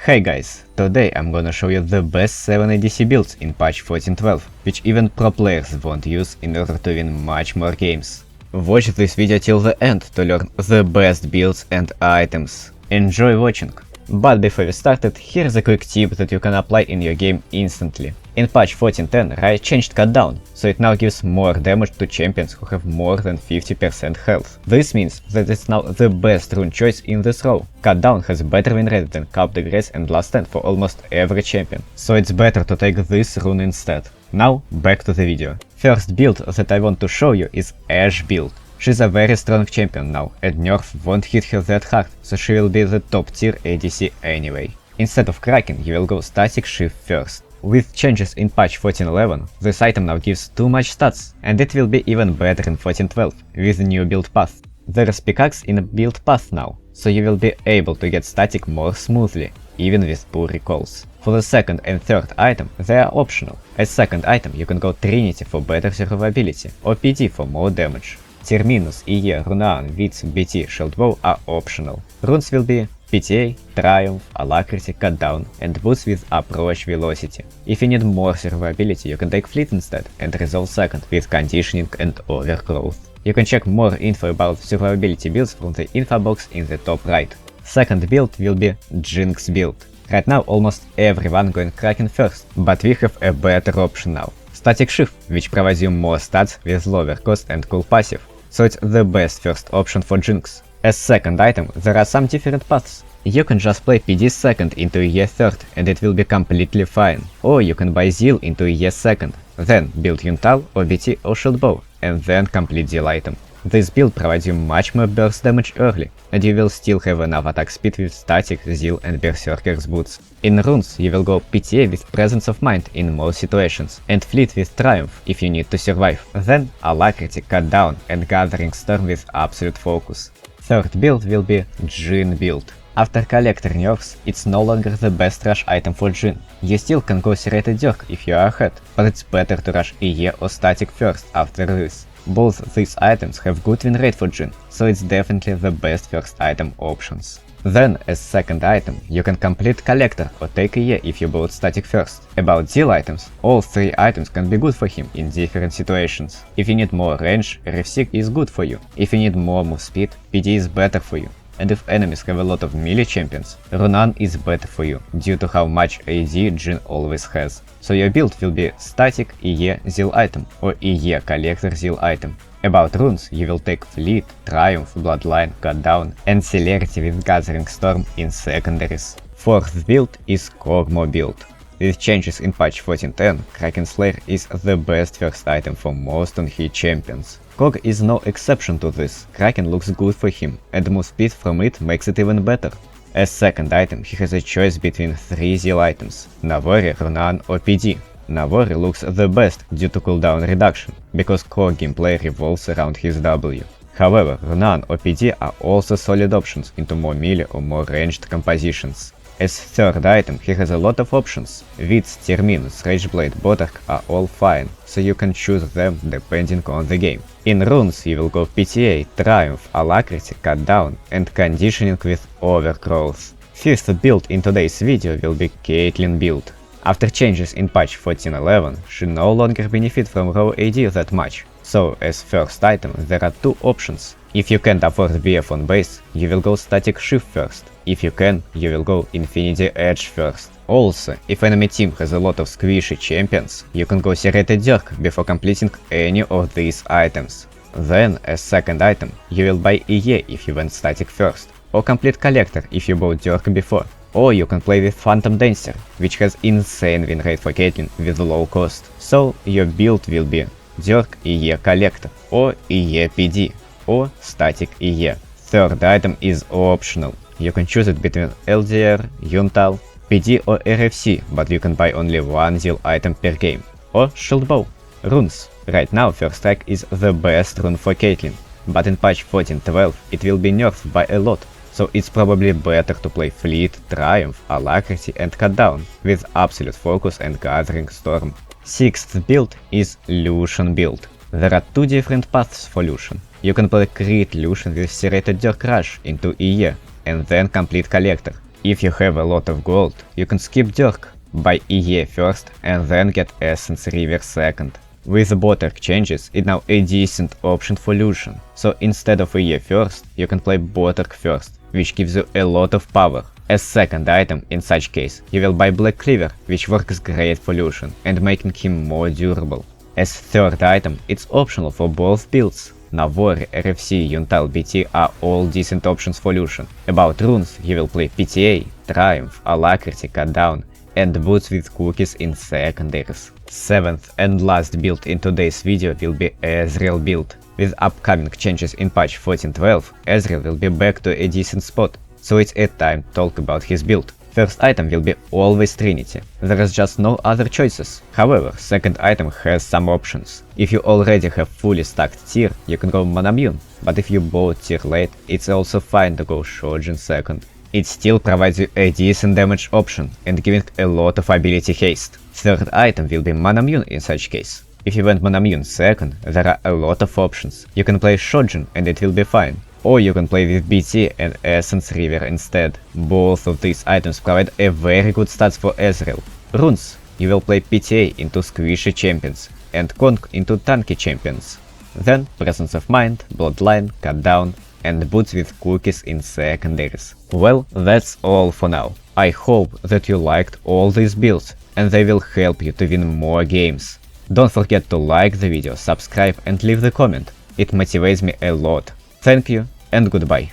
Hey guys, today I'm gonna show you the best 7 ADC builds in patch 14.12, which even pro players won't use in order to win much more games. Watch this video till the end to learn the best builds and items. Enjoy watching! But before we started, here's a quick tip that you can apply in your game instantly. In patch 14.10, Riot changed cutdown, so it now gives more damage to champions who have more than 50% health. This means that it's now the best rune choice in this row. Cutdown has better win rate than Cap de Grace and Last Stand for almost every champion, so it's better to take this rune instead. Now, back to the video. First build that I want to show you is Ashe build. She's a very strong champion now, and nerf won't hit her that hard, so she will be the top tier ADC anyway. Instead of Kraken, you will go static shift first. With changes in patch 14.11, this item now gives too much stats, and it will be even better in 14.12, with the new build path. There is pickaxe in a build path now, so you will be able to get static more smoothly, even with poor recalls. For the second and third item, they are optional. As second item, you can go Trinity for better survivability, or PD for more damage. Terminus, IE, Runaan, Wits, BT, Shieldbow are optional. Runes will be PTA, Triumph, Alacrity, Cutdown, and boosts with Approach Velocity. If you need more survivability, you can take Fleet instead and resolve second with Conditioning and Overgrowth. You can check more info about survivability builds from the info box in the top right. Second build will be Jinx build. Right now almost everyone going Kraken first, but we have a better option now. Static Shift, which provides you more stats with lower cost and cool passive, so it's the best first option for Jinx. As second item, there are some different paths. You can just play PD second into EE third and it will be completely fine. Or you can buy Zeal into EE second, then build Yuntal or BT or Shieldbow, and then complete Zeal item. This build provides you much more burst damage early, and you will still have enough attack speed with Static, Zeal and Berserker's boots. In runes, you will go PTA with Presence of Mind in most situations, and Fleet with Triumph if you need to survive. Then Alacrity, Cutdown and Gathering Storm with Absolute Focus. Third build will be Jhin build. After Collector nerfs, it's no longer the best rush item for Jhin. You still can go Serrated Dirk if you are ahead, but it's better to rush EE or Static first after this. Both these items have good win rate for Jhin, so it's definitely the best first item options. Then, as second item, you can complete Collector or take EE if you build Static first. About Zeal items, all three items can be good for him in different situations. If you need more range, Refsig is good for you. If you need more move speed, PD is better for you. And if enemies have a lot of melee champions, Runaan is better for you, due to how much AD Jhin always has. So your build will be Static EE Zeal item, or EE Collector Zeal item. About runes, you will take Fleet, Triumph, Bloodline, Cutdown, and Celerity with Gathering Storm in secondaries. Fourth build is Kog'Maw build. With changes in patch 14.10, Kraken Slayer is the best first item for most on-hit champions. Kog is no exception to this. Kraken looks good for him, and move speed from it makes it even better. As second item, he has a choice between 3 Zeal items: Navori, Runaan or PD. Navori looks the best due to cooldown reduction, because core gameplay revolves around his W. However, Runaan or PD are also solid options into more melee or more ranged compositions. As third item, he has a lot of options. Wits, Terminus, Rageblade, Botark are all fine, so you can choose them depending on the game. In runes, you will go PTA, Triumph, Alacrity, Cutdown and Conditioning with Overgrowth. Fifth build in today's video will be Caitlyn build. After changes in patch 14.11, she no longer benefits from raw AD that much, so as first item there are two options. If you can't afford BF on base, you will go Static Shift first. If you can, you will go Infinity Edge first. Also, if enemy team has a lot of squishy champions, you can go Serrated Dirk before completing any of these items. Then, as second item, you will buy EE if you went Static first, or complete Collector if you bought Dirk before. Or you can play with Phantom Dancer, which has insane win rate for Caitlyn with low cost. So your build will be Dirk EE Collector, or EE PD, or Static EE. Third item is optional. You can choose it between LDR, Yuntal, PD or RFC, but you can buy only one Zeal item per game. Or Shieldbow. Runes. Right now first strike is the best rune for Caitlyn, but in patch 14.12 it will be nerfed by a lot, so it's probably better to play Fleet, Triumph, Alacrity and Cutdown with Absolute Focus and Gathering Storm. Sixth build is Lucian build. There are two different paths for Lucian. You can play Crit Lucian with Serrated Dirk Rush into EE, and then complete Collector. If you have a lot of gold, you can skip Dirk, buy EE first and then get Essence River second. With bot exchanges, it's now a decent option for Lucian, so instead of EE first, you can play Botark first, which gives you a lot of power. As second item, in such case, you will buy Black Cleaver, which works great for Lucian and making him more durable. As third item, it's optional for both builds. Navori, RFC, Yuntal, BT are all decent options for Lucian. About runes, you will play PTA, Triumph, Alacrity, Cut Down, and boots with cookies in secondaries. Seventh and last build in today's video will be Ezreal build. With upcoming changes in patch 14.12, Ezreal will be back to a decent spot, so it's a time to talk about his build. First item will be always Trinity, there is just no other choices. However, second item has some options. If you already have fully stacked tier, you can go Manamune, but if you bought tier late, it's also fine to go Shojin second. It still provides you a decent damage option and giving a lot of ability haste. Third item will be Manamune in such case. If you want Manamune second, there are a lot of options. You can play Shojin and it will be fine. Or you can play with BT and Essence River instead. Both of these items provide a very good stats for Ezreal. Runes. You will play PTA into squishy champions and Kong into tanky champions. Then Presence of Mind, Bloodline, Cut Down, and boots with cookies in secondaries. Well, that's all for now. I hope that you liked all these builds and they will help you to win more games. Don't forget to like the video, subscribe and leave the comment. It motivates me a lot. Thank you and goodbye.